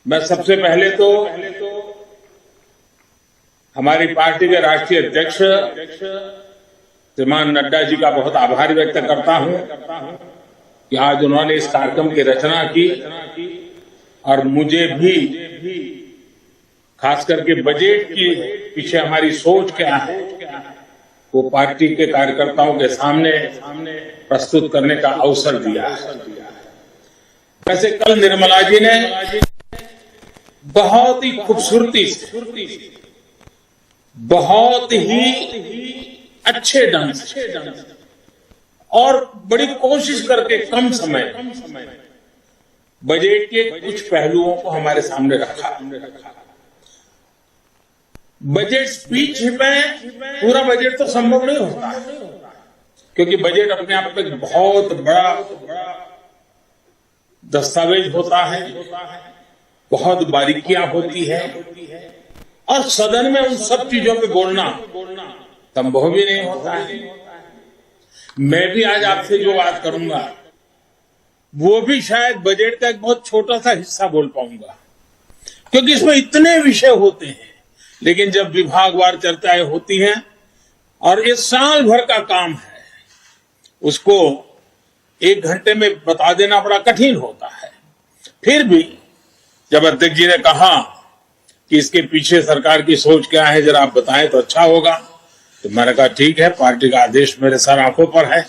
मैं सबसे पहले तो हमारी पार्टी के राष्ट्रीय अध्यक्ष श्रीमान नड्डा जी का बहुत आभार व्यक्त करता हूं कि आज उन्होंने इस कार्यक्रम की रचना की और मुझे भी खास करके बजट के पीछे हमारी सोच क्या है वो पार्टी के कार्यकर्ताओं के सामने प्रस्तुत करने का अवसर दिया है। वैसे कल निर्मला जी ने बहुत ही खूबसूरती से बहुत ही अच्छे ढंग से और बड़ी कोशिश करके कम समय बजट के कुछ पहलुओं को हमारे सामने रखा। बजट स्पीच में पूरा बजट तो संभव नहीं होता क्योंकि बजट अपने आप में बहुत बड़ा दस्तावेज होता है, बहुत बारीकियां होती है और सदन में उन सब चीजों पे बोलना संभव भी नहीं होता है। मैं भी आज आपसे जो बात करूंगा वो भी शायद बजट का एक बहुत छोटा सा हिस्सा बोल पाऊंगा क्योंकि इसमें इतने विषय होते हैं, लेकिन जब विभागवार चर्चाएं होती हैं और ये साल भर का काम है उसको 1 घंटे में बता देना बड़ा कठिन होता है। फिर भी जब अध्यक्ष जी ने कहा कि इसके पीछे सरकार की सोच क्या है जरा आप बताएं तो अच्छा होगा, तो मैंने कहा ठीक है, पार्टी का आदेश मेरे सर आंखों पर है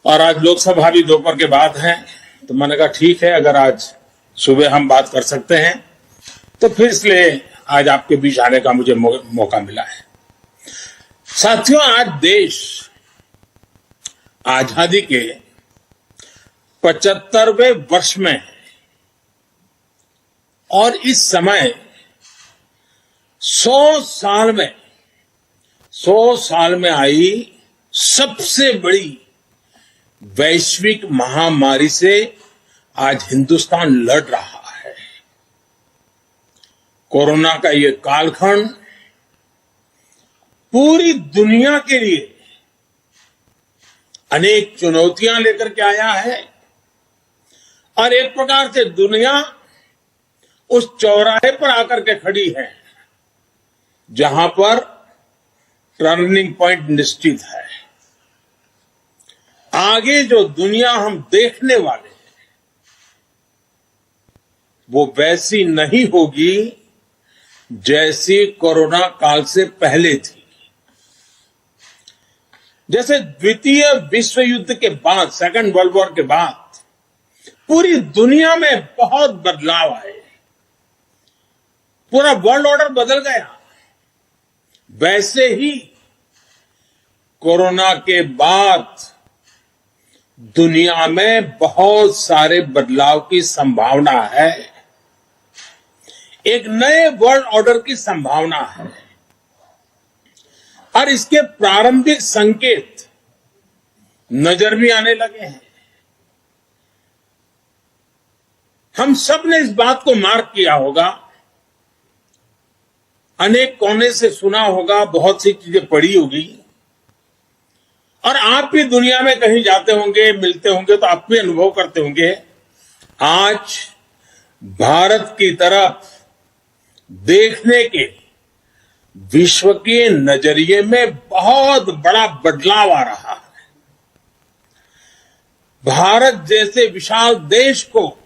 और आज लोकसभा भी दोपहर के बाद है, तो मैंने कहा ठीक है अगर आज सुबह हम बात कर सकते हैं तो फिर इसलिए आज आपके बीच आने का मुझे मौका मिला है। साथियों, आज देश आजादी के 75वें वर्ष में है और इस समय 100 साल में आई सबसे बड़ी वैश्विक महामारी से आज हिंदुस्तान लड़ रहा है। कोरोना का ये कालखंड पूरी दुनिया के लिए अनेक चुनौतियां लेकर के आया है और एक प्रकार से दुनिया उस चौराहे पर आकर के खड़ी है जहां पर टर्निंग पॉइंट निश्चित है। आगे जो दुनिया हम देखने वाले हैं वो वैसी नहीं होगी जैसी कोरोना काल से पहले थी। जैसे द्वितीय विश्व युद्ध के बाद, सेकंड वर्ल्ड वॉर के बाद पूरी दुनिया में बहुत बदलाव आए, पूरा वर्ल्ड ऑर्डर बदल गया, वैसे ही कोरोना के बाद दुनिया में बहुत सारे बदलाव की संभावना है। एक नए वर्ल्ड ऑर्डर की संभावना है और इसके प्रारंभिक संकेत नजर भी आने लगे हैं। हम सब ने इस बात को मार्क किया होगा, अनेक कोने से सुना होगा, बहुत सी चीजें पढ़ी होगी और आप भी दुनिया में कहीं जाते होंगे, मिलते होंगे तो आप भी अनुभव करते होंगे। आज भारत की तरफ देखने के विश्व के नजरिए में बहुत बड़ा बदलाव आ रहा है। भारत जैसे विशाल देश को,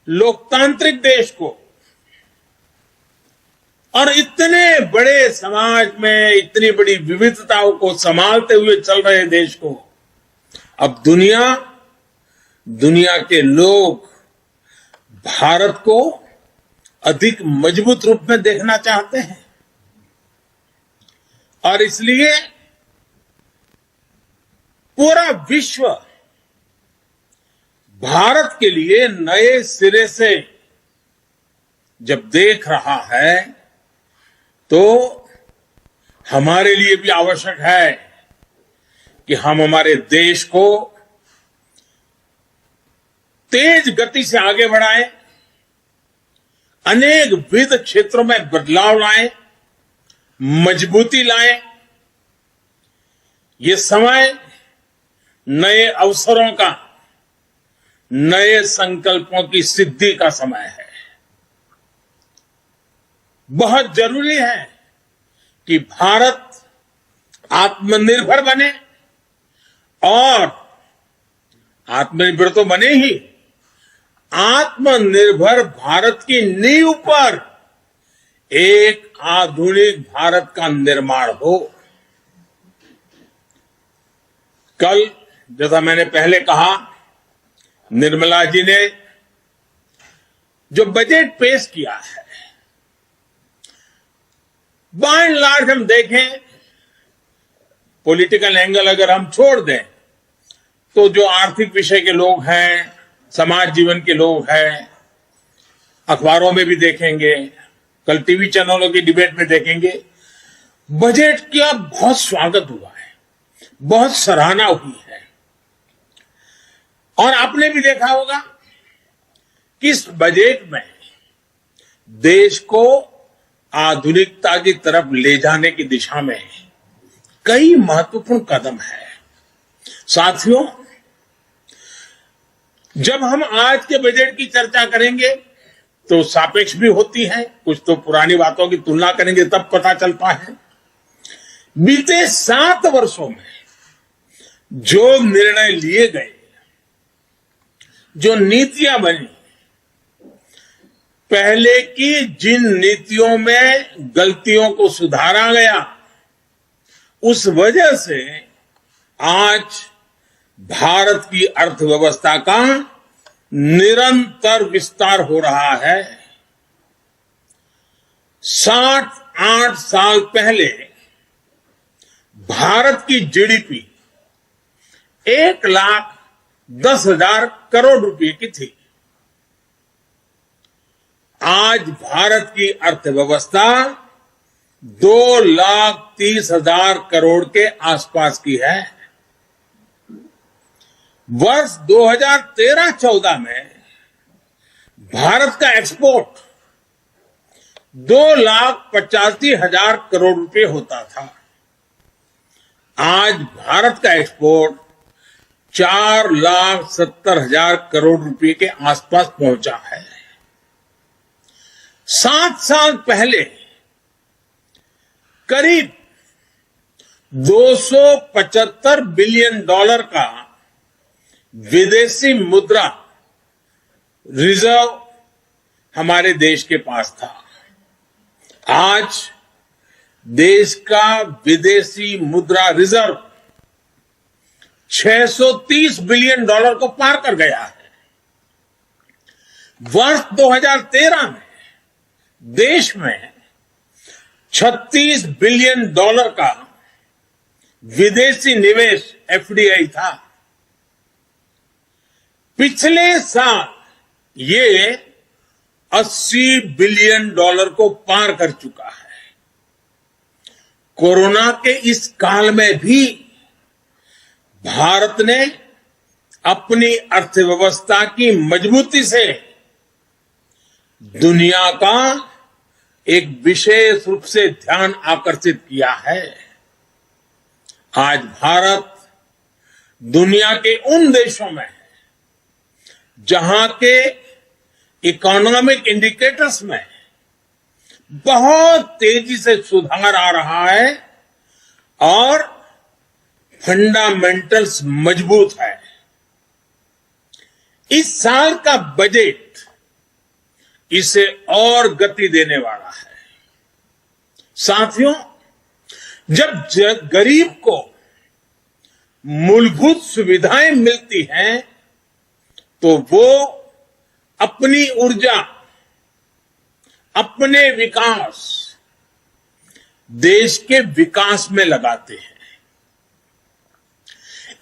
लोकतांत्रिक देश को और इतने बड़े समाज में इतनी बड़ी विविधताओं को संभालते हुए चल रहे देश को अब दुनिया के लोग भारत को अधिक मजबूत रूप में देखना चाहते हैं और इसलिए पूरा विश्व भारत के लिए नए सिरे से जब देख रहा है तो हमारे लिए भी आवश्यक है कि हम हमारे देश को तेज गति से आगे बढ़ाएं, अनेक विविध क्षेत्रों में बदलाव लाएं, मजबूती लाएं। ये समय नए अवसरों का, नए संकल्पों की सिद्धि का समय है। बहुत जरूरी है कि भारत आत्मनिर्भर बने और आत्मनिर्भर तो बने ही, आत्मनिर्भर भारत की नींव पर एक आधुनिक भारत का निर्माण हो। कल जैसा मैंने पहले कहा, निर्मला जी ने जो बजट पेश किया है, बाय एंड लार्ज हम देखें, पॉलिटिकल एंगल अगर हम छोड़ दें तो जो आर्थिक विषय के लोग हैं, समाज जीवन के लोग हैं, अखबारों में भी देखेंगे, कल टीवी चैनलों की डिबेट में देखेंगे, बजट का बहुत स्वागत हुआ है, बहुत सराहना हुई है। और आपने भी देखा होगा कि इस बजट में देश को आधुनिकता की तरफ ले जाने की दिशा में कई महत्वपूर्ण कदम है। साथियों, जब हम आज के बजट की चर्चा करेंगे तो सापेक्ष भी होती है, कुछ तो पुरानी बातों की तुलना करेंगे तब पता चलता है। बीते 7 वर्षों में जो निर्णय लिए गए, जो नीतियां बनी, पहले की जिन नीतियों में गलतियों को सुधारा गया, उस वजह से आज भारत की अर्थव्यवस्था का निरंतर विस्तार हो रहा है। 7-8 साल पहले भारत की जीडीपी 1,10,000 करोड़ रुपए की थी। आज भारत की अर्थव्यवस्था 2,30,000 करोड़ के आसपास की है। वर्ष 2013-14 में भारत का एक्सपोर्ट 2,85,000 करोड़ रुपए होता था। आज भारत का एक्सपोर्ट 4,70,000 करोड़ रुपए के आसपास पहुंचा है। 7 साल पहले करीब $275 बिलियन का विदेशी मुद्रा रिजर्व हमारे देश के पास था। आज देश का विदेशी मुद्रा रिजर्व $630 बिलियन को पार कर गया है। वर्ष 2013 में देश में $36 बिलियन का विदेशी निवेश एफडीआई था। पिछले साल ये $80 बिलियन को पार कर चुका है। कोरोना के इस काल में भी भारत ने अपनी अर्थव्यवस्था की मजबूती से दुनिया का एक विशेष रूप से ध्यान आकर्षित किया है। आज भारत दुनिया के उन देशों में है जहां के इकोनॉमिक इंडिकेटर्स में बहुत तेजी से सुधार आ रहा है और फंडामेंटल्स मजबूत है। इस साल का बजट इसे और गति देने वाला है। साथियों, जब गरीब को मूलभूत सुविधाएं मिलती हैं तो वो अपनी ऊर्जा, अपने विकास, देश के विकास में लगाते हैं।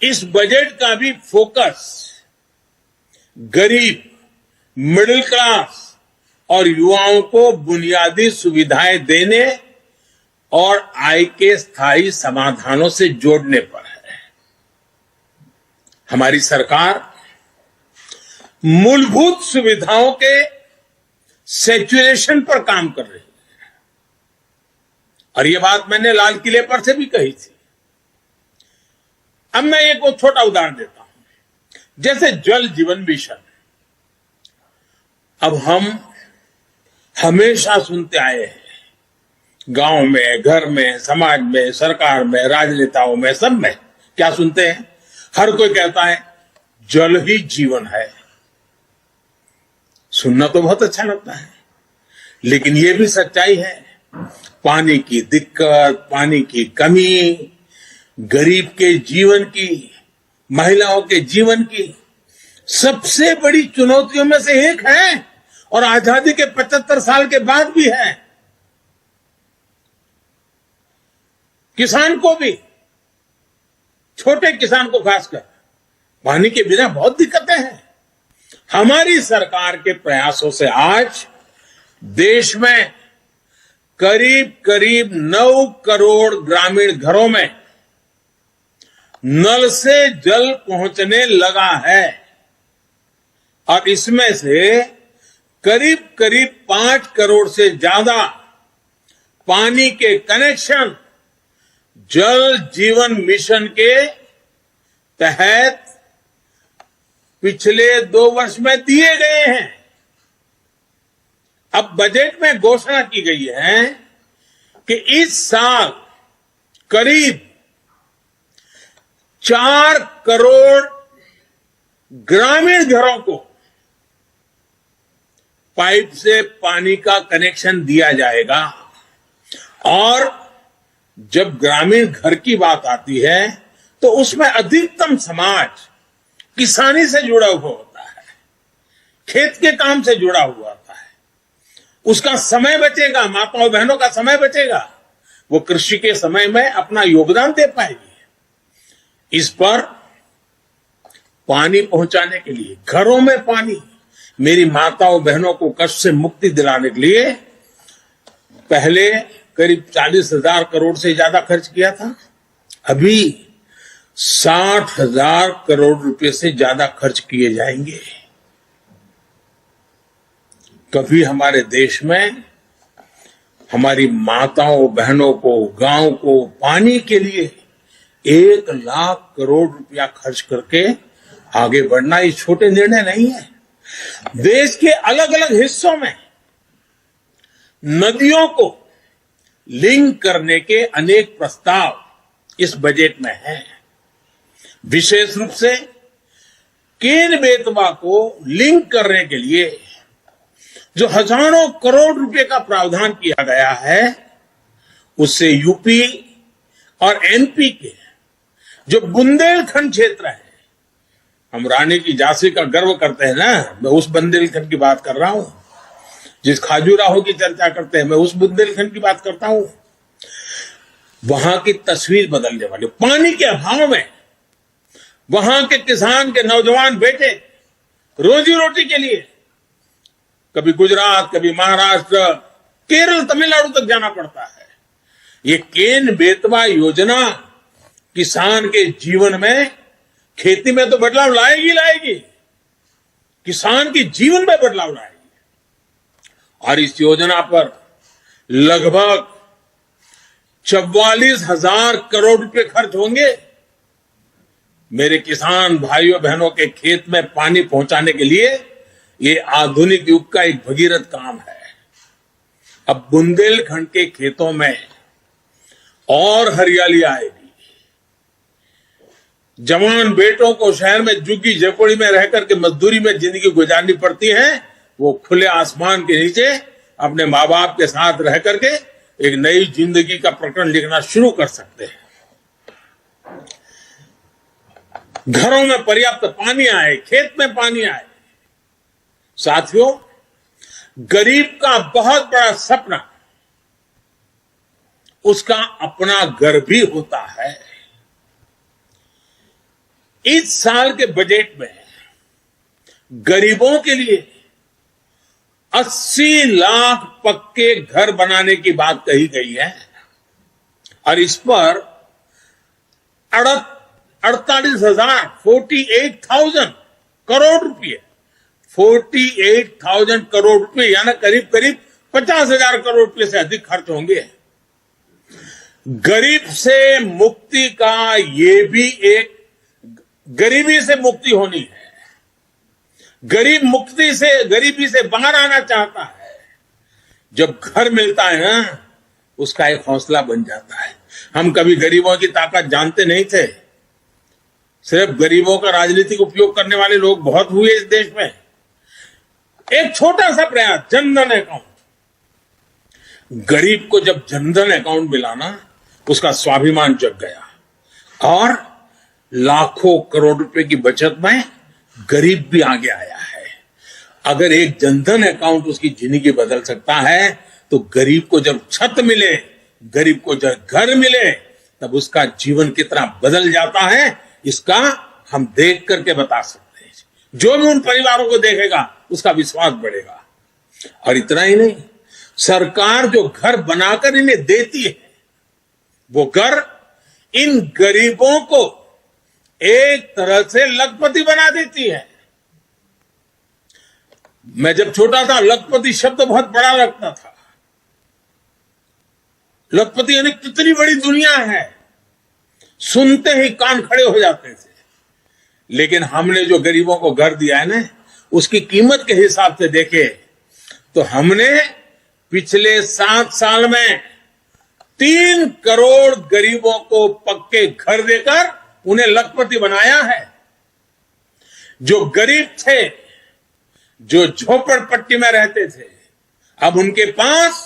इस बजट का भी फोकस गरीब, मिडिल क्लास और युवाओं को बुनियादी सुविधाएं देने और आय के स्थायी समाधानों से जोड़ने पर है। हमारी सरकार मूलभूत सुविधाओं के सैचुरेशन पर काम कर रही है और यह बात मैंने लाल किले पर से भी कही थी। अब मैं एक छोटा उदाहरण देता हूं। जैसे जल जीवन मिशन, अब हम हमेशा सुनते आए हैं, गांव में, घर में, समाज में, सरकार में, राजनेताओं में, सब में क्या सुनते हैं? हर कोई कहता है जल ही जीवन है। सुनना तो बहुत अच्छा लगता है, लेकिन ये भी सच्चाई है, पानी की दिक्कत, पानी की कमी, गरीब के जीवन की, महिलाओं के जीवन की सबसे बड़ी चुनौतियों में से एक है, और आजादी के 75 साल के बाद भी है। किसान को भी, छोटे किसान को खासकर, पानी के बिना बहुत दिक्कतें हैं। हमारी सरकार के प्रयासों से आज देश में करीब करीब 9 करोड़ ग्रामीण घरों में नल से जल पहुंचने लगा है, और इसमें से करीब करीब 5 करोड़ से ज्यादा पानी के कनेक्शन जल जीवन मिशन के तहत पिछले 2 वर्ष में दिए गए हैं। अब बजट में घोषणा की गई है कि इस साल करीब 4 करोड़ ग्रामीण घरों को पाइप से पानी का कनेक्शन दिया जाएगा। और जब ग्रामीण घर की बात आती है तो उसमें अधिकतम समाज किसानी से जुड़ा हुआ होता है, खेत के काम से जुड़ा हुआ होता है। उसका समय बचेगा, माताओं बहनों का समय बचेगा, वो कृषि के समय में अपना योगदान दे पाएगी। इस पर पानी पहुंचाने के लिए, घरों में पानी, मेरी माताओं बहनों को कष्ट से मुक्ति दिलाने के लिए पहले करीब 40,000 करोड़ से ज्यादा खर्च किया था, अभी 60,000 करोड़ रुपए से ज्यादा खर्च किए जाएंगे। कभी हमारे देश में हमारी माताओं बहनों को, गांव को पानी के लिए 1 लाख करोड़ रुपया खर्च करके आगे बढ़ना ये छोटे निर्णय नहीं है। देश के अलग अलग हिस्सों में नदियों को लिंक करने के अनेक प्रस्ताव इस बजट में हैं। विशेष रूप से केन बेतवा को लिंक करने के लिए जो हजारों करोड़ रुपए का प्रावधान किया गया है, उससे यूपी और एमपी के जो बुंदेलखंड क्षेत्र है, हम रानी की झांसी का गर्व करते हैं ना, मैं उस बुंदेलखंड की बात कर रहा हूं। जिस खाजूराहो की चर्चा करते हैं, मैं उस बुंदेलखंड की बात करता हूं। वहां की तस्वीर बदलने वाली, पानी के अभाव में वहां के किसान के नौजवान बेटे रोजी रोटी के लिए कभी गुजरात, कभी महाराष्ट्र, केरल, तमिलनाडु तक जाना पड़ता है। ये केन बेतवा योजना किसान के जीवन में, खेती में तो बदलाव लाएगी, किसान के जीवन में बदलाव लाएगी। और इस योजना पर लगभग 44,000 करोड़ रुपए खर्च होंगे। मेरे किसान भाइयों बहनों के खेत में पानी पहुंचाने के लिए ये आधुनिक युग का एक भगीरथ काम है। अब बुंदेलखंड के खेतों में और हरियाली आएगी। जवान बेटों को शहर में झुग्गी झोपड़ी में रह करके मजदूरी में जिंदगी गुजारनी पड़ती है, वो खुले आसमान के नीचे अपने माँ बाप के साथ रह करके एक नई जिंदगी का प्रकरण लिखना शुरू कर सकते हैं। घरों में पर्याप्त पानी आए, खेत में पानी आए। साथियों, गरीब का बहुत बड़ा सपना उसका अपना घर भी होता है। इस साल के बजट में गरीबों के लिए 80 लाख पक्के घर बनाने की बात कही गई है, और इस पर 48,000 करोड़ रुपए, 48,000 करोड़ रुपए, यानी करीब करीब 50,000 करोड़ रुपए से अधिक खर्च होंगे। गरीब से मुक्ति का ये भी एक, गरीबी से मुक्ति होनी है, गरीबी से बाहर आना चाहता है, जब घर मिलता है ना, उसका एक हौसला बन जाता है। हम कभी गरीबों की ताकत जानते नहीं थे। सिर्फ गरीबों का राजनीतिक उपयोग करने वाले लोग बहुत हुए इस देश में। एक छोटा सा प्रयास, जनधन अकाउंट। गरीब को जब जनधन अकाउंट मिला ना, उसका स्वाभिमान जग गया और लाखों करोड़ रुपए की बचत में गरीब भी आगे आया है। अगर एक जनधन अकाउंट उसकी जिंदगी बदल सकता है, तो गरीब को जब छत मिले, गरीब को जब घर मिले, तब उसका जीवन कितना बदल जाता है, इसका हम देख करके बता सकते हैं। जो भी उन परिवारों को देखेगा, उसका विश्वास बढ़ेगा। और इतना ही नहीं, सरकार जो घर बनाकर इन्हें देती है, वो घर इन गरीबों को एक तरह से लखपति बना देती है। मैं जब छोटा था, लखपति शब्द बहुत बड़ा लगता था। लखपति यानी कितनी बड़ी दुनिया है, सुनते ही कान खड़े हो जाते थे। लेकिन हमने जो गरीबों को घर दिया है ना, उसकी कीमत के हिसाब से देखे तो हमने पिछले 7 साल में 3 करोड़ गरीबों को पक्के घर देकर उन्हें लखपति बनाया है। जो गरीब थे, जो झोपड़पट्टी में रहते थे, अब उनके पास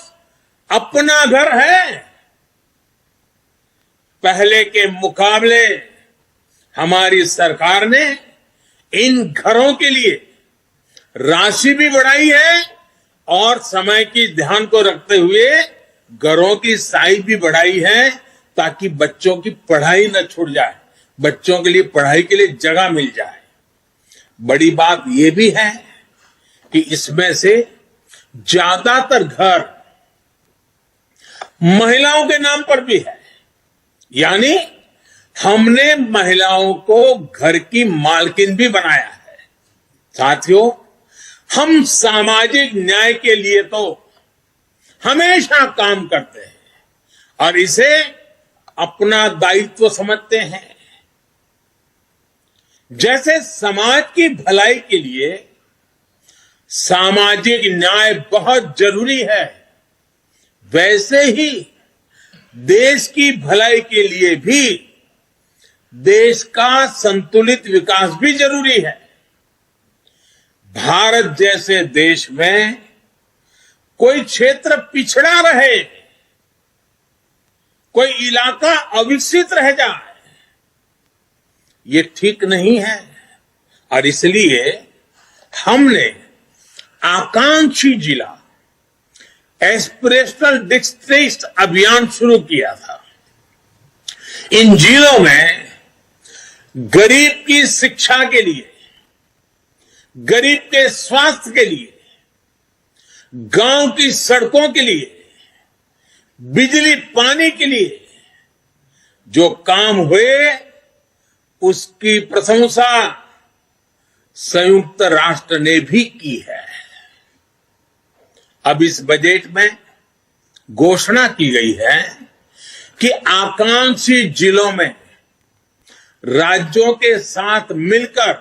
अपना घर है। पहले के मुकाबले हमारी सरकार ने इन घरों के लिए राशि भी बढ़ाई है और समय की ध्यान को रखते हुए घरों की साइज भी बढ़ाई है, ताकि बच्चों की पढ़ाई न छूट जाए, बच्चों के लिए पढ़ाई के लिए जगह मिल जाए। बड़ी बात यह भी है कि इसमें से ज्यादातर घर महिलाओं के नाम पर भी है, यानी हमने महिलाओं को घर की मालकिन भी बनाया है। साथियों, हम सामाजिक न्याय के लिए तो हमेशा काम करते हैं और इसे अपना दायित्व समझते हैं। जैसे समाज की भलाई के लिए सामाजिक न्याय बहुत जरूरी है, वैसे ही देश की भलाई के लिए भी देश का संतुलित विकास भी जरूरी है। भारत जैसे देश में कोई क्षेत्र पिछड़ा रहे, कोई इलाका अविकसित रह जाए, ये ठीक नहीं है। और इसलिए हमने आकांक्षी जिला एस्पिरेशनल डिस्ट्रिक्ट अभियान शुरू किया था। इन जिलों में गरीब की शिक्षा के लिए, गरीब के स्वास्थ्य के लिए, गांव की सड़कों के लिए, बिजली पानी के लिए जो काम हुए, उसकी प्रशंसा संयुक्त राष्ट्र ने भी की है। अब इस बजट में घोषणा की गई है कि आकांक्षी जिलों में राज्यों के साथ मिलकर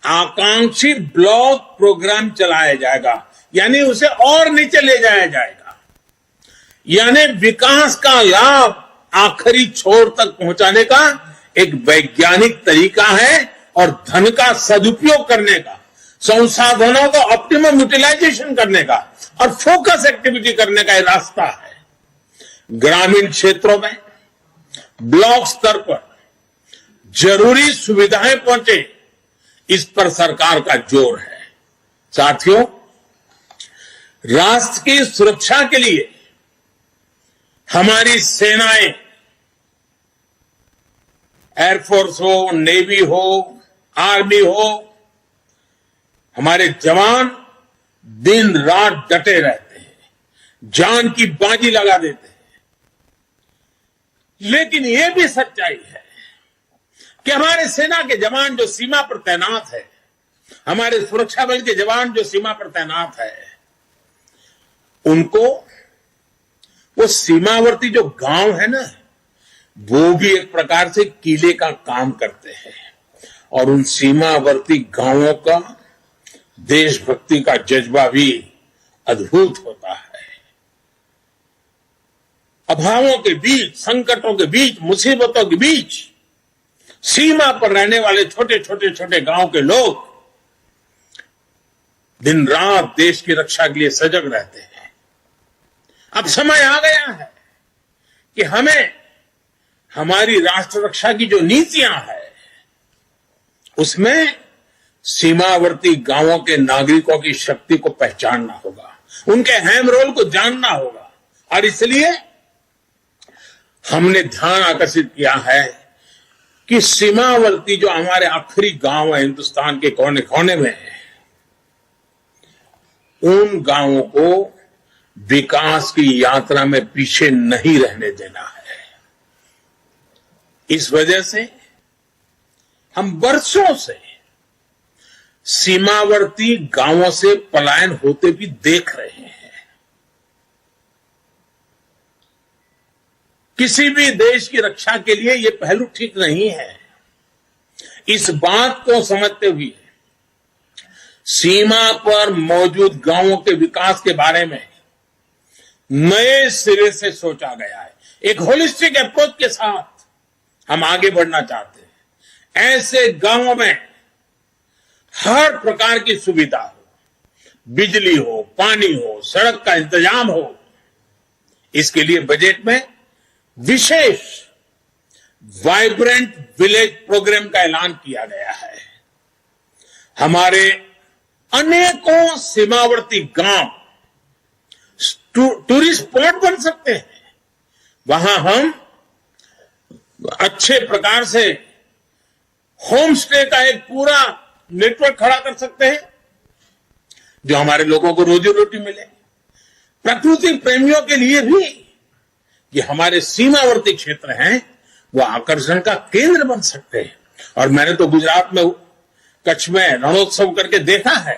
आकांक्षी ब्लॉक प्रोग्राम चलाया जाएगा, यानी उसे और नीचे ले जाया जाएगा। यानी विकास का लाभ आखिरी छोर तक पहुंचाने का एक वैज्ञानिक तरीका है और धन का सदुपयोग करने का, संसाधनों का ऑप्टिमम यूटिलाइजेशन करने का और फोकस एक्टिविटी करने का रास्ता है। ग्रामीण क्षेत्रों में ब्लॉक स्तर पर जरूरी सुविधाएं पहुंचे, इस पर सरकार का जोर है। साथियों, राष्ट्र की सुरक्षा के लिए हमारी सेनाएं, एयरफोर्स हो, नेवी हो, आर्मी हो, हमारे जवान दिन रात डटे रहते हैं, जान की बाजी लगा देते हैं। लेकिन यह भी सच्चाई है कि हमारे सेना के जवान जो सीमा पर तैनात है, हमारे सुरक्षा बल के जवान जो सीमा पर तैनात है, उनको वो सीमावर्ती जो गांव है ना, वो भी एक प्रकार से किले का काम करते हैं और उन सीमावर्ती गांवों का देशभक्ति का जज्बा भी अद्भुत होता है। अभावों के बीच, संकटों के बीच, मुसीबतों के बीच सीमा पर रहने वाले छोटे गांव के लोग दिन रात देश की रक्षा के लिए सजग रहते हैं। अब समय आ गया है कि हमें हमारी राष्ट्र रक्षा की जो नीतियां हैं उसमें सीमावर्ती गांवों के नागरिकों की शक्ति को पहचानना होगा, उनके अहम रोल को जानना होगा। और इसलिए हमने ध्यान आकर्षित किया है कि सीमावर्ती जो हमारे आखिरी गांव है हिंदुस्तान के कोने कोने में है, उन गांवों को विकास की यात्रा में पीछे नहीं रहने देना है। इस वजह से हम वर्षों से सीमावर्ती गांवों से पलायन होते भी देख रहे हैं। किसी भी देश की रक्षा के लिए यह पहलू ठीक नहीं है। इस बात को समझते हुए सीमा पर मौजूद गांवों के विकास के बारे में नए सिरे से सोचा गया है। एक होलिस्टिक अप्रोच के साथ हम आगे बढ़ना चाहते हैं। ऐसे गांवों में हर प्रकार की सुविधा हो, बिजली हो, पानी हो, सड़क का इंतजाम हो। इसके लिए बजट में विशेष वाइब्रेंट विलेज प्रोग्राम का ऐलान किया गया है। हमारे अनेकों सीमावर्ती गांव टूरिस्ट स्पॉट बन सकते हैं। वहां हम अच्छे प्रकार से होम स्टे का एक पूरा नेटवर्क खड़ा कर सकते हैं, जो हमारे लोगों को रोजी रोटी मिले। प्रकृति प्रेमियों के लिए भी ये हमारे सीमावर्ती क्षेत्र हैं, वो आकर्षण का केंद्र बन सकते हैं। और मैंने तो गुजरात में कच्छ में रणोत्सव करके देखा है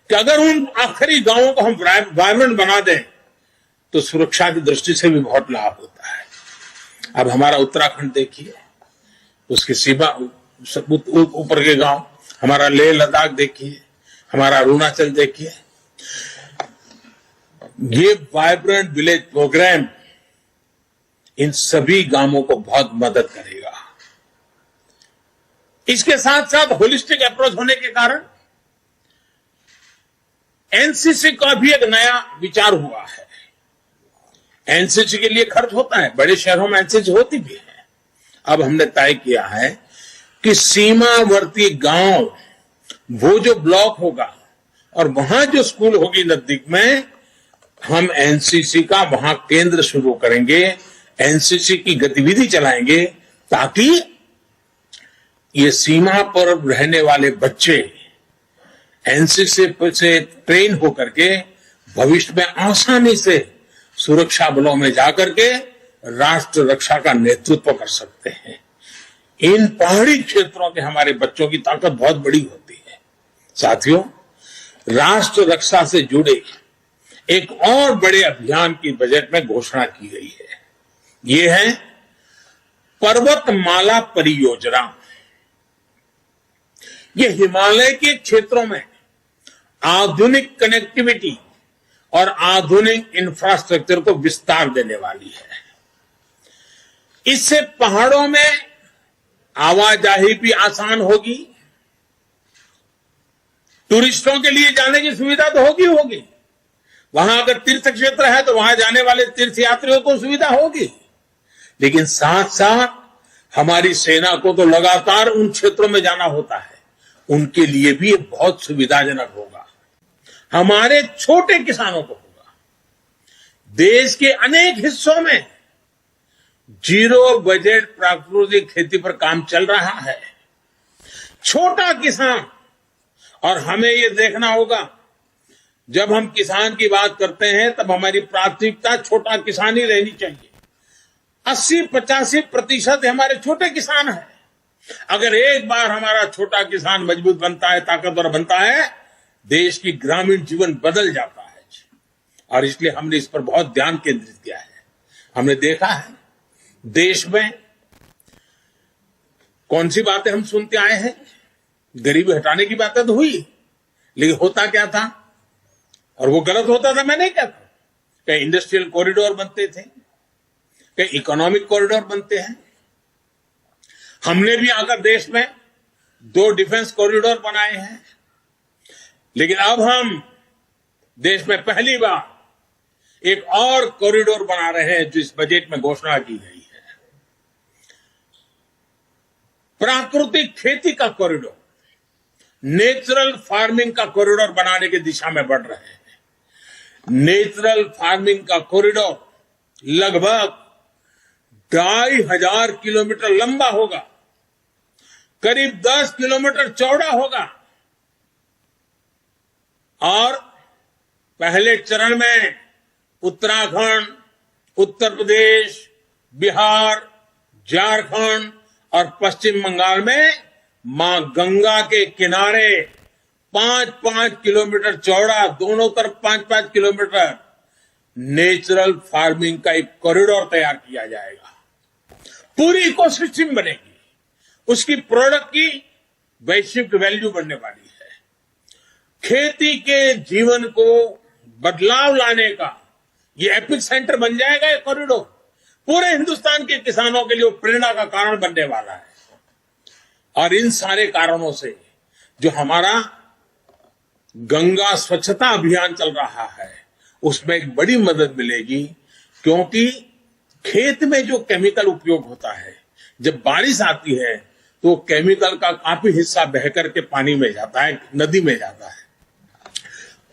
कि अगर उन आखिरी गांवों को हम वाइब्रेंट बना दें तो सुरक्षा की दृष्टि से भी बहुत लाभ होता है। अब हमारा उत्तराखंड देखिए, उसकी सीमा ऊपर के गांव, हमारा लेह लद्दाख देखिए, हमारा अरुणाचल देखिए। ये वाइब्रेंट विलेज प्रोग्राम इन सभी गांवों को बहुत मदद करेगा। इसके साथ साथ होलिस्टिक अप्रोच होने के कारण एनसीसी का भी एक नया विचार हुआ है। एनसीसी के लिए खर्च होता है, बड़े शहरों में एनसीसी होती भी है। अब हमने तय किया है कि सीमावर्ती गांव, वो जो ब्लॉक होगा और वहां जो स्कूल होगी नजदीक में, हम एनसीसी का वहां केंद्र शुरू करेंगे, एनसीसी की गतिविधि चलाएंगे, ताकि ये सीमा पर रहने वाले बच्चे एनसीसी से ट्रेन होकर के भविष्य में आसानी से सुरक्षा बलों में जाकर के राष्ट्र रक्षा का नेतृत्व कर सकते हैं। इन पहाड़ी क्षेत्रों के हमारे बच्चों की ताकत बहुत बड़ी होती है। साथियों, राष्ट्र रक्षा से जुड़े एक और बड़े अभियान की बजट में घोषणा की गई है। ये है पर्वतमाला परियोजना। ये हिमालय के क्षेत्रों में आधुनिक कनेक्टिविटी और आधुनिक इंफ्रास्ट्रक्चर को विस्तार देने वाली है। इससे पहाड़ों में आवाजाही भी आसान होगी, टूरिस्टों के लिए जाने की सुविधा तो होगी। वहां अगर तीर्थ क्षेत्र है तो वहां जाने वाले तीर्थयात्रियों को सुविधा होगी, लेकिन साथ साथ हमारी सेना को तो लगातार उन क्षेत्रों में जाना होता है, उनके लिए भी ये बहुत सुविधाजनक होगा। हमारे छोटे किसानों को होगा। देश के अनेक हिस्सों में जीरो बजट प्राकृतिक खेती पर काम चल रहा है। छोटा किसान, और हमें ये देखना होगा, जब हम किसान की बात करते हैं तब हमारी प्राथमिकता छोटा किसान ही रहनी चाहिए। 80-85% हमारे छोटे किसान हैं। अगर एक बार हमारा छोटा किसान मजबूत बनता है, ताकतवर बनता है, देश की ग्रामीण जीवन बदल जाता है। और इसलिए हमने इस पर बहुत ध्यान केंद्रित किया है। हमने देखा है देश में कौन सी बातें हम सुनते आए हैं। गरीबी हटाने की बातें तो हुई, लेकिन होता क्या था, और वो गलत होता था, मैं नहीं कहता। कई इंडस्ट्रियल कॉरिडोर बनते थे, कई इकोनॉमिक कॉरिडोर बनते हैं। हमने भी आकर देश में 2 डिफेंस कॉरिडोर बनाए हैं, लेकिन अब हम देश में पहली बार एक और कॉरिडोर बना रहे हैं जो इस बजट में घोषणा की गई है। प्राकृतिक खेती का कॉरिडोर, नेचुरल फार्मिंग का कॉरिडोर बनाने की दिशा में बढ़ रहे हैं। नेचुरल फार्मिंग का कॉरिडोर लगभग 2,500 किलोमीटर लंबा होगा, करीब 10 किलोमीटर चौड़ा होगा, और पहले चरण में उत्तराखंड, उत्तर प्रदेश, बिहार, झारखंड और पश्चिम बंगाल में मां गंगा के किनारे 5-5 किलोमीटर चौड़ा, दोनों तरफ 5-5 किलोमीटर नेचुरल फार्मिंग का एक कॉरिडोर तैयार किया जाएगा। पूरी इकोसिस्टम बनेगी, उसकी प्रोडक्ट की वैश्विक वैल्यू बढ़ने वाली है। खेती के जीवन को बदलाव लाने का ये एपिक सेंटर बन जाएगा। ये कॉरिडोर पूरे हिंदुस्तान के किसानों के लिए प्रेरणा का कारण बनने वाला है। और इन सारे कारणों से जो हमारा गंगा स्वच्छता अभियान चल रहा है, उसमें एक बड़ी मदद मिलेगी, क्योंकि खेत में जो केमिकल उपयोग होता है, जब बारिश आती है तो केमिकल का काफी हिस्सा बहकर के पानी में जाता है, नदी में जाता है।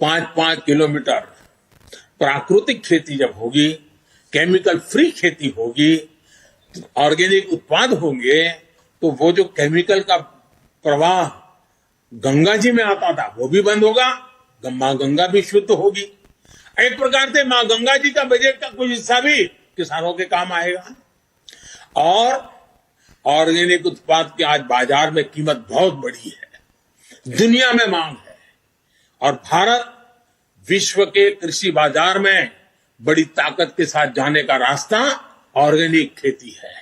5-5 किलोमीटर प्राकृतिक खेती जब होगी, केमिकल फ्री खेती होगी, ऑर्गेनिक उत्पाद होंगे, तो वो जो केमिकल का प्रवाह गंगा जी में आता था वो भी बंद होगा, मां गंगा भी शुद्ध होगी। एक प्रकार से मां गंगा जी का बजट का कुछ हिस्सा भी किसानों के काम आएगा। और ऑर्गेनिक उत्पाद की आज बाजार में कीमत बहुत बड़ी है, दुनिया में मांग है, और भारत विश्व के कृषि बाजार में बड़ी ताकत के साथ जाने का रास्ता ऑर्गेनिक खेती है।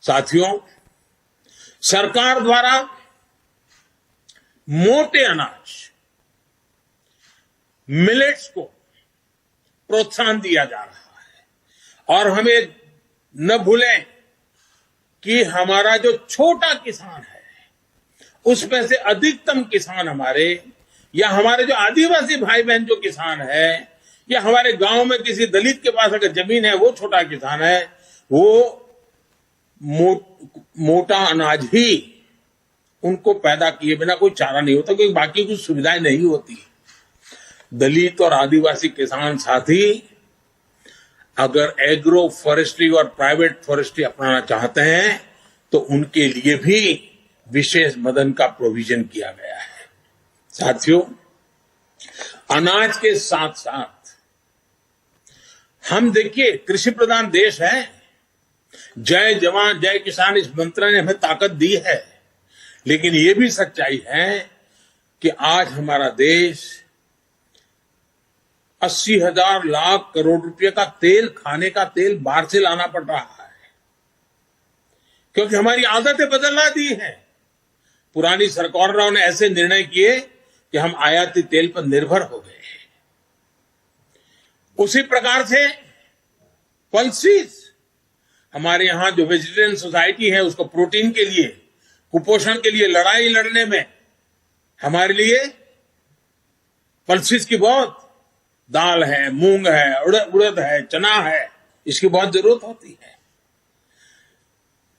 साथियों, सरकार द्वारा मोटे अनाज, मिलेट्स को प्रोत्साहन दिया जा रहा है। और हमें न भूलें कि हमारा जो छोटा किसान है, उसमें से अधिकतम किसान हमारे, या हमारे जो आदिवासी भाई बहन जो किसान है, या हमारे गांव में किसी दलित के पास अगर जमीन है, वो छोटा किसान है, वो मोटा अनाज ही उनको पैदा किए बिना कोई चारा नहीं होता, क्योंकि बाकी कुछ सुविधाएं नहीं होती। दलित और आदिवासी किसान साथी अगर एग्रो फॉरेस्ट्री और प्राइवेट फॉरेस्ट्री अपनाना चाहते हैं, तो उनके लिए भी विशेष मदद का प्रोविजन किया गया है। साथियों, अनाज के साथ साथ हम देखिए कृषि प्रधान देश है। जय जवान जय किसान इस मंत्र ने हमें ताकत दी है, लेकिन ये भी सच्चाई है कि आज हमारा देश 80,000 लाख करोड़ रुपए का तेल, खाने का तेल बाहर से लाना पड़ रहा है, क्योंकि हमारी आदतें बदलना दी हैं। पुरानी सरकारों ने ऐसे निर्णय किए कि हम आयाती तेल पर निर्भर हो गए। उसी प्रकार से पल्सीज, हमारे यहां जो वेजिटेरियन सोसाइटी है, उसको प्रोटीन के लिए, कुपोषण के लिए लड़ाई लड़ने में हमारे लिए पल्सीज की बहुत, दाल है, मूंग है, उड़द है, चना है, इसकी बहुत जरूरत होती है।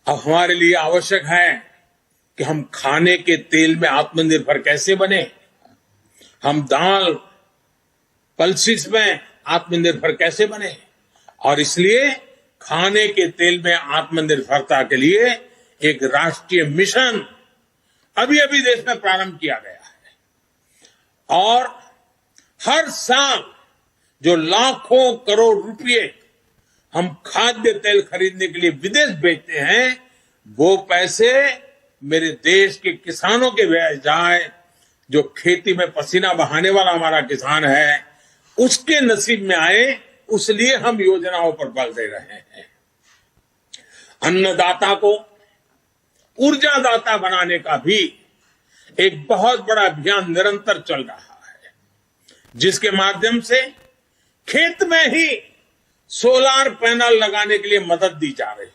अब हमारे लिए आवश्यक है कि हम खाने के तेल में आत्मनिर्भर कैसे बने, हम दाल, पल्सीज में आत्मनिर्भर कैसे बने। और इसलिए खाने के तेल में आत्मनिर्भरता के लिए एक राष्ट्रीय मिशन अभी अभी देश में प्रारंभ किया गया है। और हर साल जो लाखों करोड़ रुपए हम खाद्य तेल खरीदने के लिए विदेश भेजते हैं, वो पैसे मेरे देश के किसानों के भेज जाए। जो खेती में पसीना बहाने वाला हमारा किसान है, उसके नसीब में आए, उसलिए हम योजनाओं पर बल दे रहे हैं। अन्नदाता को ऊर्जादाता बनाने का भी एक बहुत बड़ा अभियान निरंतर चल रहा है, जिसके माध्यम से खेत में ही सोलार पैनल लगाने के लिए मदद दी जा रही है।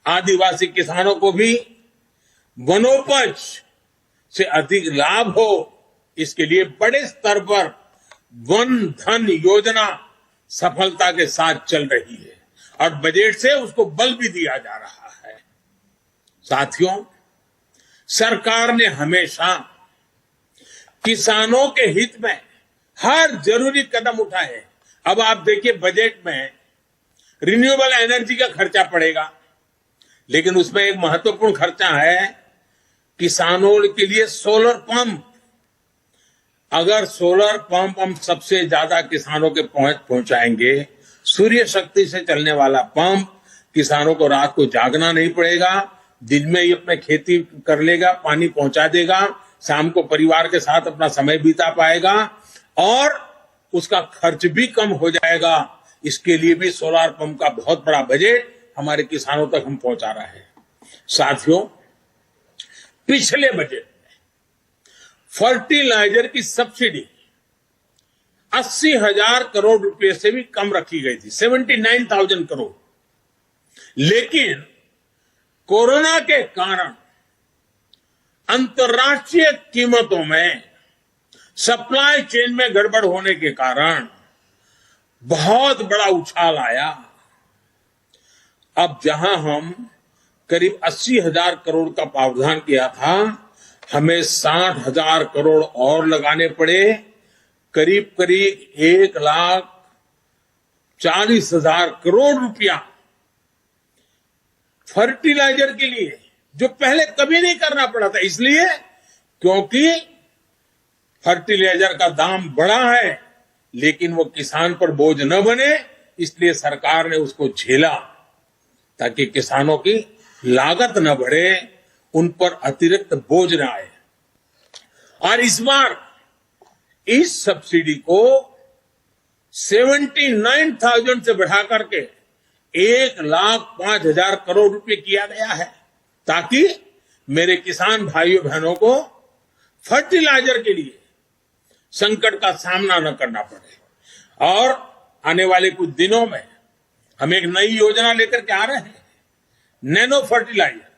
आदिवासी किसानों को भी वनोपज से अधिक लाभ हो, इसके लिए बड़े स्तर पर वन धन योजना सफलता के साथ चल रही है और बजट से उसको बल भी दिया जा रहा है। साथियों, सरकार ने हमेशा किसानों के हित में हर जरूरी कदम उठाए। अब आप देखिए, बजट में रिन्यूएबल एनर्जी का खर्चा पड़ेगा, लेकिन उसमें एक महत्वपूर्ण खर्चा है किसानों के लिए सोलर पंप। अगर सोलर पंप हम सबसे ज्यादा किसानों के पहुंचाएंगे, सूर्य शक्ति से चलने वाला पंप, किसानों को रात को जागना नहीं पड़ेगा, दिन में ही अपने खेती कर लेगा, पानी पहुंचा देगा, शाम को परिवार के साथ अपना समय बिता पाएगा और उसका खर्च भी कम हो जाएगा। इसके लिए भी सोलार पंप का बहुत बड़ा बजट हमारे किसानों तक हम पहुंचा रहे हैं। साथियों, पिछले बजट में फर्टिलाइजर की सब्सिडी 80,000 करोड़ रुपए से भी कम रखी गई थी, 79,000 करोड़। लेकिन कोरोना के कारण अंतर्राष्ट्रीय कीमतों में सप्लाई चेन में गड़बड़ होने के कारण बहुत बड़ा उछाल आया। अब जहां हम करीब 80,000 करोड़ का प्रावधान किया था, हमें 60,000 करोड़ और लगाने पड़े। करीब करीब 1,40,000 करोड़ रुपया फर्टिलाइजर के लिए, जो पहले कभी नहीं करना पड़ा था। इसलिए क्योंकि फर्टिलाइजर का दाम बढ़ा है, लेकिन वो किसान पर बोझ न बने, इसलिए सरकार ने उसको झेला ताकि किसानों की लागत न बढ़े, उन पर अतिरिक्त बोझ न आए। और इस बार इस सब्सिडी को 79,000 से बढ़ा करके 1,05,000 करोड़ रुपए किया गया है, ताकि मेरे किसान भाइयों बहनों को फर्टिलाइजर के लिए संकट का सामना न करना पड़े। और आने वाले कुछ दिनों में हम एक नई योजना लेकर के आ रहे हैं, नैनो फर्टिलाइजर।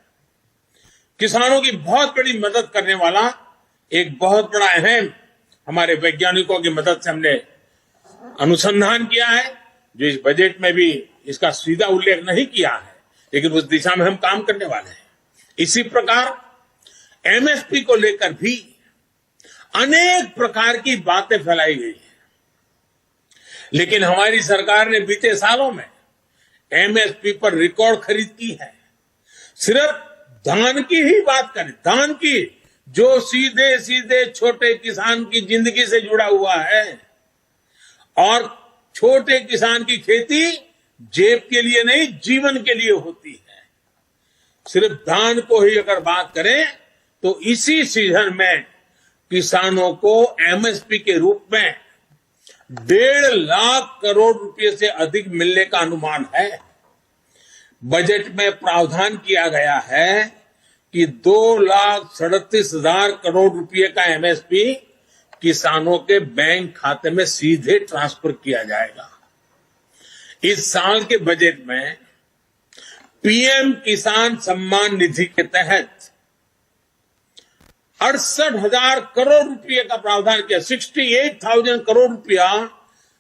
किसानों की बहुत बड़ी मदद करने वाला एक बहुत बड़ा अहम, हमारे वैज्ञानिकों की मदद से हमने अनुसंधान किया है, जो इस बजट में भी इसका सीधा उल्लेख नहीं किया है, लेकिन उस दिशा में हम काम करने वाले हैं। इसी प्रकार एमएसपी को लेकर भी अनेक प्रकार की बातें फैलाई गई है, लेकिन हमारी सरकार ने बीते सालों में एमएसपी पर रिकॉर्ड खरीद की है। सिर्फ धान की ही बात करें, धान की, जो सीधे सीधे छोटे किसान की जिंदगी से जुड़ा हुआ है, और छोटे किसान की खेती जेब के लिए नहीं, जीवन के लिए होती है। सिर्फ धान को ही अगर बात करें तो इसी सीजन में किसानों को एमएसपी के रूप में 1.5 लाख करोड़ रुपए से अधिक मिलने का अनुमान है। बजट में प्रावधान किया गया है कि 2,37,000 करोड़ रुपए का एमएसपी किसानों के बैंक खाते में सीधे ट्रांसफर किया जाएगा। इस साल के बजट में पीएम किसान सम्मान निधि के तहत 68,000 करोड़ रुपए का प्रावधान किया। 68,000 करोड़ रुपया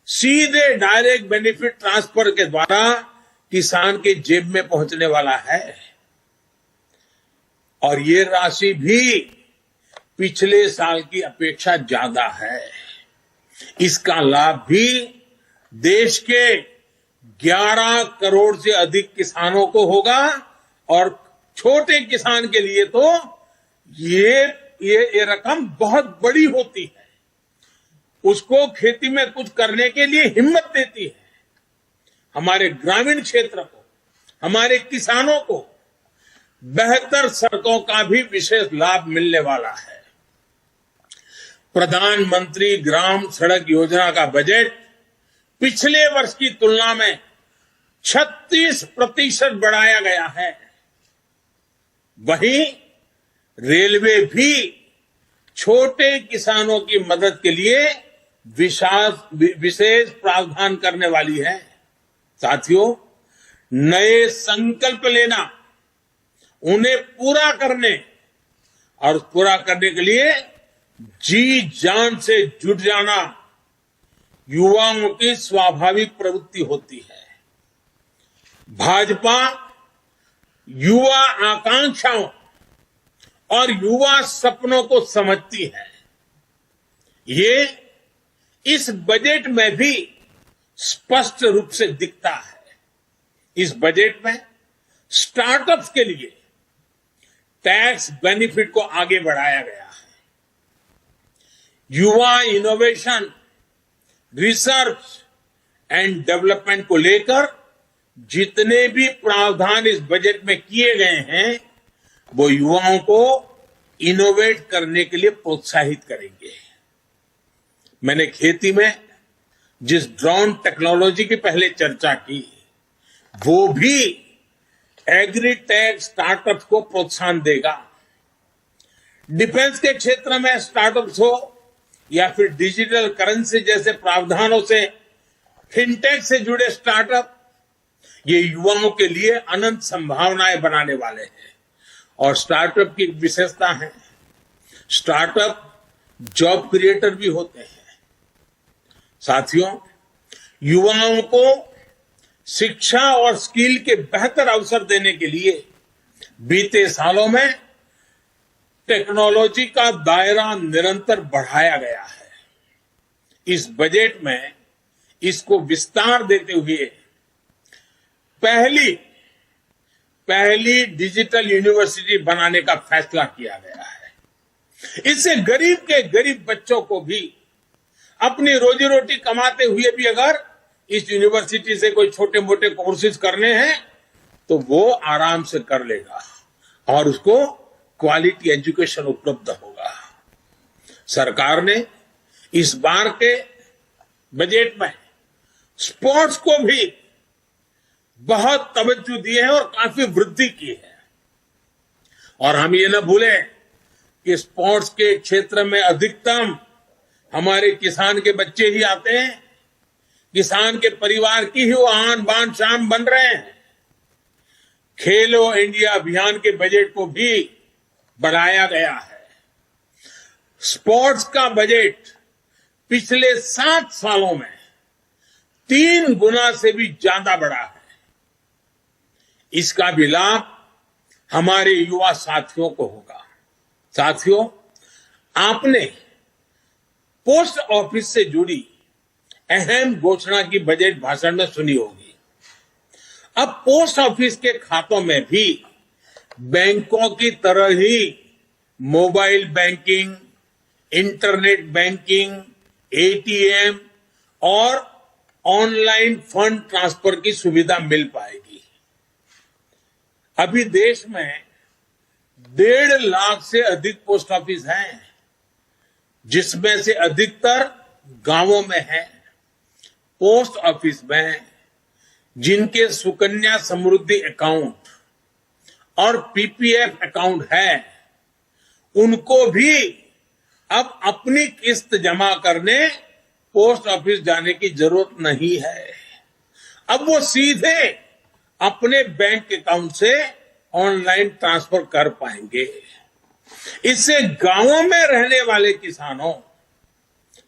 सीधे डायरेक्ट बेनिफिट ट्रांसफर के द्वारा किसान के जेब में पहुंचने वाला है। और ये राशि भी पिछले साल की अपेक्षा ज्यादा है। इसका लाभ भी देश के 11 करोड़ से अधिक किसानों को होगा, और छोटे किसान के लिए तो ये रकम बहुत बड़ी होती है। उसको खेती में कुछ करने के लिए हिम्मत देती है। हमारे ग्रामीण क्षेत्र को, हमारे किसानों को बेहतर सड़कों का भी विशेष लाभ मिलने वाला है। प्रधानमंत्री ग्राम सड़क योजना का बजट पिछले वर्ष की तुलना में 36% बढ़ाया गया है। वहीं रेलवे भी छोटे किसानों की मदद के लिए विशेष प्रावधान करने वाली है। साथियों, नए संकल्प लेना, उन्हें पूरा करने और पूरा करने के लिए जी जान से जुट जाना युवाओं की स्वाभाविक प्रवृत्ति होती है। भाजपा युवा आकांक्षाओं और युवा सपनों को समझती है। ये इस बजट में भी स्पष्ट रूप से दिखता है। इस बजट में स्टार्टअप्स के लिए टैक्स बेनिफिट को आगे बढ़ाया गया है। युवा इनोवेशन, रिसर्च एंड डेवलपमेंट को लेकर जितने भी प्रावधान इस बजट में किए गए हैं, वो युवाओं को इनोवेट करने के लिए प्रोत्साहित करेंगे। मैंने खेती में जिस ड्रोन टेक्नोलॉजी की पहले चर्चा की, वो भी एग्रीटेक स्टार्टअप्स को प्रोत्साहन देगा। डिफेंस के क्षेत्र में स्टार्टअप्स हो या फिर डिजिटल करेंसी जैसे प्रावधानों से फिनटेक से जुड़े स्टार्टअप, ये युवाओं के लिए अनंत संभावनाएं बनाने वाले हैं। और स्टार्टअप की विशेषता है, स्टार्टअप जॉब क्रिएटर भी होते हैं। साथियों, युवाओं को शिक्षा और स्किल के बेहतर अवसर देने के लिए बीते सालों में टेक्नोलॉजी का दायरा निरंतर बढ़ाया गया है। इस बजट में इसको विस्तार देते हुए पहली डिजिटल यूनिवर्सिटी बनाने का फैसला किया गया है। इससे गरीब के गरीब बच्चों को भी अपनी रोजी रोटी कमाते हुए भी अगर इस यूनिवर्सिटी से कोई छोटे मोटे कोर्सेज करने हैं तो वो आराम से कर लेगा और उसको क्वालिटी एजुकेशन उपलब्ध होगा। सरकार ने इस बार के बजट में स्पोर्ट्स को भी बहुत तवज्जो दी है और काफी वृद्धि की है। और हम ये न भूलें कि स्पोर्ट्स के क्षेत्र में अधिकतम हमारे किसान के बच्चे ही आते हैं। किसान के परिवार की ही वो आन बान शान बन रहे हैं। खेलो इंडिया अभियान के बजट को भी बढ़ाया गया है। स्पोर्ट्स का बजट पिछले 7 सालों में 3 गुना से भी ज्यादा बढ़ा है। इसका भी लाभ हमारे युवा साथियों को होगा। साथियों, आपने पोस्ट ऑफिस से जुड़ी अहम घोषणा की बजट भाषण में सुनी होगी। अब पोस्ट ऑफिस के खातों में भी बैंकों की तरह ही mobile banking, internet banking, ATM और ऑनलाइन फंड ट्रांसफर की सुविधा मिल पाएगी। अभी देश में 1.5 लाख से अधिक पोस्ट ऑफिस हैं, जिसमें से अधिकतर गांवों में है। पोस्ट ऑफिस में जिनके सुकन्या समृद्धि अकाउंट और पीपीएफ अकाउंट है, उनको भी अब अपनी किस्त जमा करने पोस्ट ऑफिस जाने की जरूरत नहीं है। अब वो सीधे अपने बैंक अकाउंट से ऑनलाइन ट्रांसफर कर पाएंगे। इससे गांवों में रहने वाले किसानों,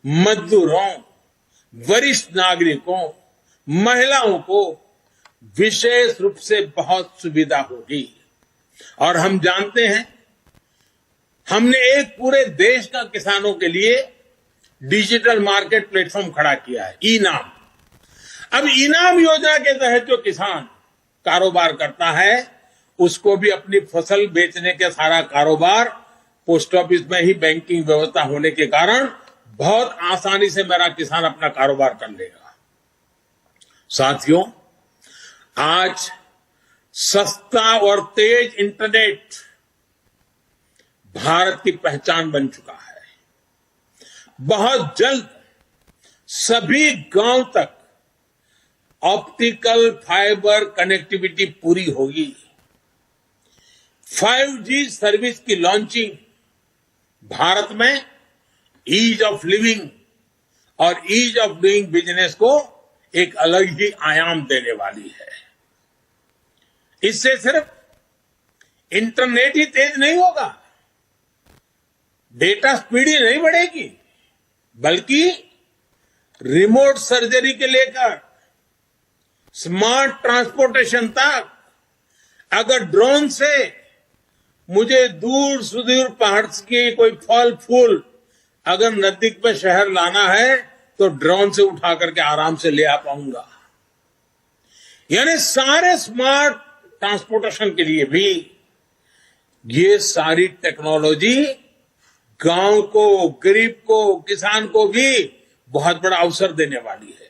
मजदूरों, वरिष्ठ नागरिकों, महिलाओं को विशेष रूप से बहुत सुविधा होगी। और हम जानते हैं, हमने एक पूरे देश का किसानों के लिए डिजिटल मार्केट प्लेटफॉर्म खड़ा किया है, ई-नाम। अब ई-नाम योजना के तहत जो किसान कारोबार करता है, उसको भी अपनी फसल बेचने के सारा कारोबार पोस्ट ऑफिस में ही बैंकिंग व्यवस्था होने के कारण बहुत आसानी से मेरा किसान अपना कारोबार कर लेगा। साथियों, आज सस्ता और तेज इंटरनेट भारत की पहचान बन चुका है। बहुत जल्द सभी गांव तक ऑप्टिकल फाइबर कनेक्टिविटी पूरी होगी। 5G सर्विस की लॉन्चिंग भारत में ईज ऑफ लिविंग और ईज ऑफ डूइंग बिजनेस को एक अलग ही आयाम देने वाली है। इससे सिर्फ इंटरनेट ही तेज नहीं होगा, डेटा स्पीड ही नहीं बढ़ेगी, बल्कि रिमोट सर्जरी के लेकर स्मार्ट ट्रांसपोर्टेशन तक अगर ड्रोन से मुझे दूर सुदूर पहाड़ के कोई फल फूल अगर नजदीक में शहर लाना है तो ड्रोन से उठा करके आराम से ले आ पाऊंगा। यानी सारे स्मार्ट ट्रांसपोर्टेशन के लिए भी ये सारी टेक्नोलॉजी गांव को, गरीब को, किसान को भी बहुत बड़ा अवसर देने वाली है।